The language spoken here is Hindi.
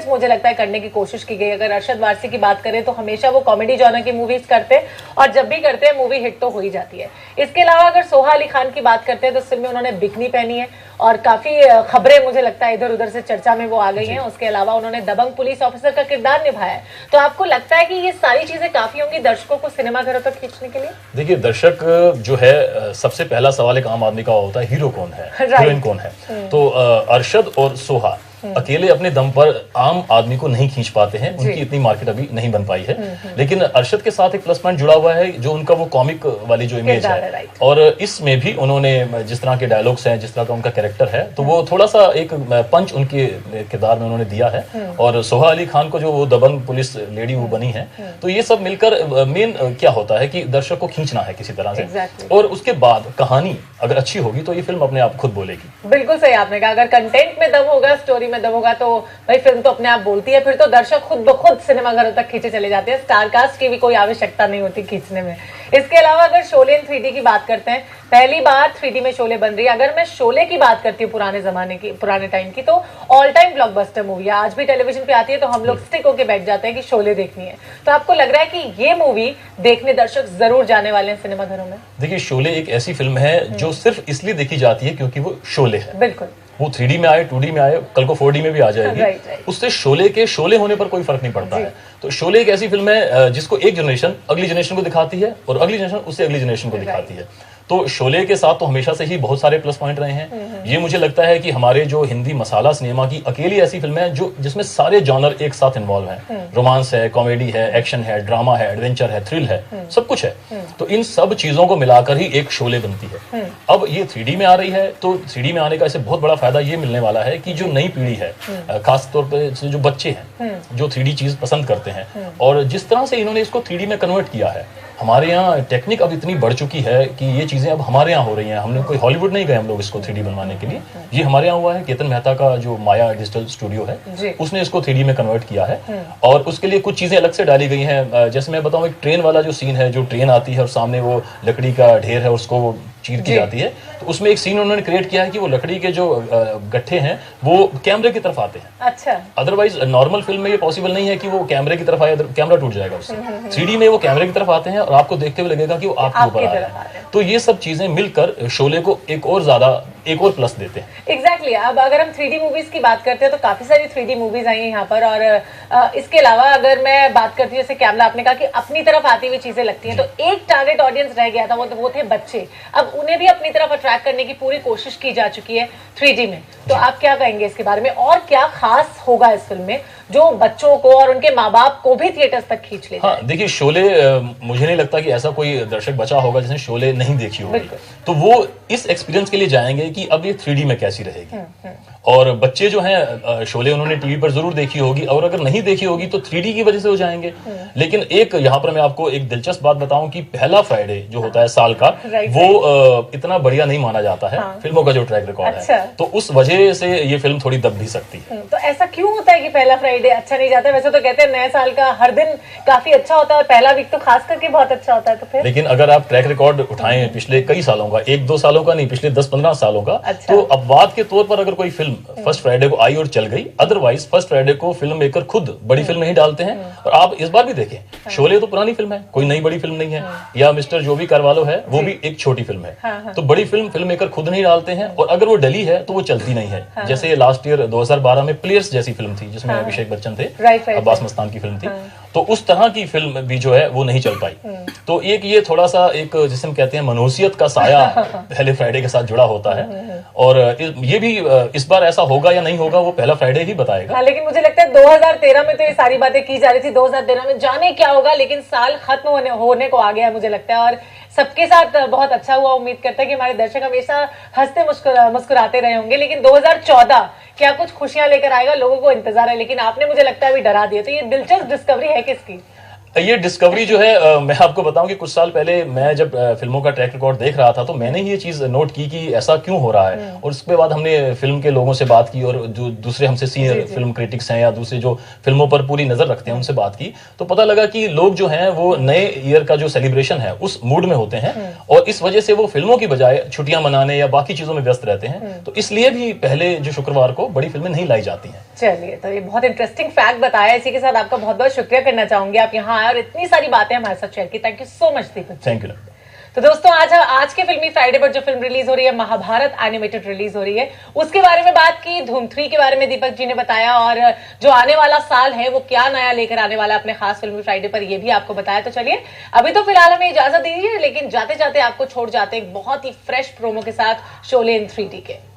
एक्सपीरियंस मुझे लगता है करने की कोशिश की गई। अगर अरशद वारसी की बात करें तो हमेशा वो कॉमेडी जॉनर की मूवीज करते हैं और जब भी करते हैं मूवी हिट तो हो ही जाती है। इसके अलावा अगर सोहा अली खान की बात करते हैं तो इस फिल्म में उन्होंने बिकनी पहनी है और काफी खबरें मुझे लगता है इधर उधर से चर्चा में वो आ गई हैं। उसके अलावा उन्होंने दबंग पुलिस ऑफिसर का किरदार निभाया है। तो आपको लगता है कि ये सारी चीजें काफी होंगी दर्शकों को सिनेमा घरों तक खींचने के लिए? देखिए, दर्शक जो है, सबसे पहला सवाल एक आम आदमी का होता है, हीरो कौन है, हीरोइन कौन है। तो अरशद और सोहा अकेले अपने दम पर आम आदमी को नहीं खींच पाते हैं, उनकी इतनी मार्केट अभी नहीं बन पाई है। लेकिन अरशद के साथ एक प्लस पॉइंट जुड़ा हुआ है, जो उनका वो कॉमिक वाली जो इमेज है, और इसमें भी उन्होंने जिस तरह के डायलॉग्स हैं, जिस तरह का उनका कैरेक्टर है, तो वो थोड़ा सा एक पंच उनके किरदार में उन्होंने दिया है। और सोहा अली खान को जो वो दबंग पुलिस लेडी वो बनी है, तो ये सब मिलकर मेन क्या होता है कि दर्शक को खींचना है किसी तरह से, और उसके बाद कहानी अगर अच्छी होगी तो ये फिल्म अपने आप खुद बोलेगी। बिल्कुल सही आपने कहा, अगर कंटेंट में दम होगा, स्टोरी में दम होगा, तो भाई फिल्म तो अपने आप बोलती है। फिर तो दर्शक खुद ब खुद सिनेमा घरों तक खींचे चले जाते हैं, स्टार कास्ट की भी कोई आवश्यकता नहीं होती खींचने में। इसके अलावा अगर शोले इन 3D की बात करते हैं, पहली बार 3D में शोले बन रही है। अगर मैं शोले की बात करती हूँ पुराने जमाने की, पुराने टाइम की, तो ऑल टाइम ब्लॉकबस्टर मूवी है। आज भी टेलीविजन पे आती है तो हम लोग स्टिक होके बैठ जाते हैं कि शोले देखनी है। तो आपको लग रहा है कि ये मूवी देखने दर्शक जरूर जाने वाले हैं सिनेमा घरों में? देखिए, शोले एक ऐसी फिल्म है जो सिर्फ इसलिए देखी जाती है क्योंकि वो शोले है। बिल्कुल, वो 3D में आए, 2D में आए, कल को 4D में भी आ जाएगी। उससे शोले के शोले होने पर कोई फर्क नहीं पड़ता है। तो शोले एक ऐसी फिल्म है जिसको एक जनरेशन अगली जनरेशन को दिखाती है और अगली जनरेशन उससे अगली जनरेशन को दिखाती है। तो शोले के साथ तो हमेशा से ही बहुत सारे प्लस पॉइंट रहे हैं। ये मुझे लगता है कि हमारे जो हिंदी मसाला सिनेमा की अकेली ऐसी फिल्म है जो जिसमें सारे जॉनर एक साथ इन्वॉल्व हैं। रोमांस है, कॉमेडी है, एक्शन है, ड्रामा है, एडवेंचर है, थ्रिल है, सब कुछ है। तो इन सब चीजों को मिलाकर ही एक शोले बनती है। अब ये 3D में आ रही है, तो 3D में आने का इसे बहुत बड़ा फायदा ये मिलने वाला है कि जो नई पीढ़ी है, खासतौर पर जो बच्चे हैं जो 3D चीज पसंद करते हैं, और जिस तरह से इन्होंने इसको 3D में कन्वर्ट किया है, हमारे यहाँ टेक्निक अब इतनी बढ़ चुकी है कि ये चीजें अब हमारे यहाँ हो रही हैं। हमने कोई हॉलीवुड नहीं गए हम लोग इसको 3D बनवाने के लिए, ये हमारे यहाँ हुआ है। केतन मेहता का जो माया डिजिटल स्टूडियो है, उसने इसको 3D में कन्वर्ट किया है, और उसके लिए कुछ चीजें अलग से डाली गई हैं। जैसे मैं बताऊं, एक ट्रेन वाला जो सीन है, जो ट्रेन आती है और सामने वो लकड़ी का ढेर है, उसको वो चीर की जाती है, तो उसमें एक सीन उन्होंने क्रिएट किया है कि वो लकड़ी के जो गट्ठे हैं वो कैमरे की तरफ आते हैं। अच्छा, अदरवाइज नॉर्मल फिल्म में ये पॉसिबल नहीं है कि वो कैमरे की तरफ आए, कैमरा टूट जाएगा उससे। 3D में वो कैमरे की तरफ आते हैं और आपको देखते हुए लगेगा कि वो आपके ऊपर आ रहे हैं। तो ये सब चीजें मिलकर शोले को एक और ज्यादा, एक और प्लस देते हैं। एग्जैक्टली। अब अगर हम 3D मूवीज की बात करते हैं तो काफी सारी 3D मूवीज आई हैं यहाँ पर, और इसके अलावा अगर मैं बात करती हूँ, जैसे कैमरा आपने कहा कि अपनी तरफ आती हुई चीजें लगती हैं, तो एक टारगेट ऑडियंस रह गया था, वो थे बच्चे। अब उन्हें भी अपनी तरफ अट्रैक्ट करने की पूरी कोशिश की जा चुकी है 3D में। तो आप क्या कहेंगे इसके बारे में, और क्या खास होगा इस फिल्म में जो बच्चों को और उनके माँ बाप को भी थिएटर्स तक खींच ले? हाँ, देखिए, शोले मुझे नहीं लगता कि ऐसा कोई दर्शक बचा होगा जिसने शोले नहीं देखी होगी। तो वो इस एक्सपीरियंस के लिए जाएंगे कि अब ये 3D में कैसी रहेगी। और बच्चे जो हैं, शोले उन्होंने टीवी पर जरूर देखी होगी, और अगर नहीं देखी होगी तो 3D की वजह से हो जाएंगे। लेकिन एक यहाँ पर मैं आपको एक दिलचस्प बात बताऊं कि पहला फ्राइडे जो होता है साल का, वो इतना बढ़िया नहीं माना जाता है फिल्मों का जो ट्रैक रिकॉर्ड है, तो उस वजह से ये फिल्म थोड़ी दब भी सकती है। तो ऐसा क्यों होता है कि पहला फ्राइडे अच्छा नहीं जाता है? वैसे तो कहते हैं नए साल का हर दिन काफी अच्छा होता है और पहला वीक तो खास करके बहुत अच्छा होता है। तो फिर लेकिन अगर आप ट्रैक रिकॉर्ड उठाएं पिछले कई सालों का, 1-2 सालों का नहीं, पिछले 10-15 सालों का, तो अपवाद के तौर पर अगर कोई फिल्म फर्स्ट फ्राइडे को आई और चल गई, अदरवाइज फर्स्ट फ्राइडे को फिल्म मेकर खुद बड़ी फिल्म नहीं डालते हैं। और आप इस बार भी देखें, शोले तो पुरानी फिल्म है, कोई नई बड़ी फिल्म नहीं है, या मिस्टर जो भी कारवालो है वो भी एक छोटी फिल्म है। तो बड़ी फिल्म मेकर खुद नहीं डालते हैं, और अगर वो डली है तो वो चलती नहीं है। जैसे लास्ट ईयर 2012 में प्लेयर्स जैसी फिल्म थी जिसमें अभिषेक बच्चन थे, अब्बास मस्तान की फिल्म थी, तो उस तरह की फिल्म भी जो है वो नहीं चल पाई। तो एक ये थोड़ा सा एक जिसे हम कहते हैं मनहूसियत का साया पहले फ्राइडे के साथ जुड़ा होता है, और ये भी इस बार ऐसा होगा या नहीं होगा वो पहला फ्राइडे ही बताएगा। हाँ, लेकिन मुझे लगता है 2013 में तो ये सारी बातें की जा रही थी, 2013 में जाने क्या होगा, लेकिन साल खत्म होने को आ गया मुझे लगता है, और सबके साथ बहुत अच्छा हुआ। उम्मीद करता है कि हमारे दर्शक हमेशा हंसते मुस्कुराते रहे होंगे। लेकिन 2014 क्या कुछ खुशियां लेकर आएगा, लोगों को इंतजार है, लेकिन आपने मुझे लगता है अभी डरा दिया। तो ये दिलचस्प डिस्कवरी है किसकी? ये डिस्कवरी जो है मैं आपको बताऊं कि कुछ साल पहले मैं जब फिल्मों का ट्रैक रिकॉर्ड देख रहा था तो मैंने ही ये चीज नोट की कि ऐसा क्यों हो रहा है। और उसके बाद हमने फिल्म के लोगों से बात की और जो दूसरे हमसे सीनियर फिल्म क्रिटिक्स हैं या दूसरे जो फिल्मों पर पूरी नजर रखते हैं उनसे बात की, तो पता लगा कि लोग जो हैं वो नए ईयर का जो सेलिब्रेशन है उस मूड में होते हैं और इस वजह से वो फिल्मों की बजाय छुट्टियां मनाने या बाकी चीजों में व्यस्त रहते हैं। तो इसलिए भी पहले जो शुक्रवार को बड़ी फिल्में नहीं लाई जाती हैं। चलिए, तो ये बहुत इंटरेस्टिंग फैक्ट बताया। इसी के साथ आपका बहुत बहुत शुक्रिया करना चाहूंगी, आप यहाँ आए और इतनी सारी बातें हमारे साथ शेयर की। Thank you so much Deepak. Thank you. तो दोस्तों, आज के फिल्मी फ्राइडे पर जो फिल्म रिलीज हो रही है, महाभारत एनिमेटेड रिलीज हो रही है, उसके बारे में बात की। धूम 3 के बारे में दीपक जी ने बताया और जो आने वाला साल है वो क्या नया लेकर आने वाला है अपने खास फिल्मी फ्राइडे पर, ये भी आपको बताया। तो चलिए, अभी तो फिलहाल हमें इजाजत दीजिए, लेकिन जाते जाते आपको छोड़ जाते हैं एक बहुत ही फ्रेश प्रोमो के साथ शोले इन 3D के।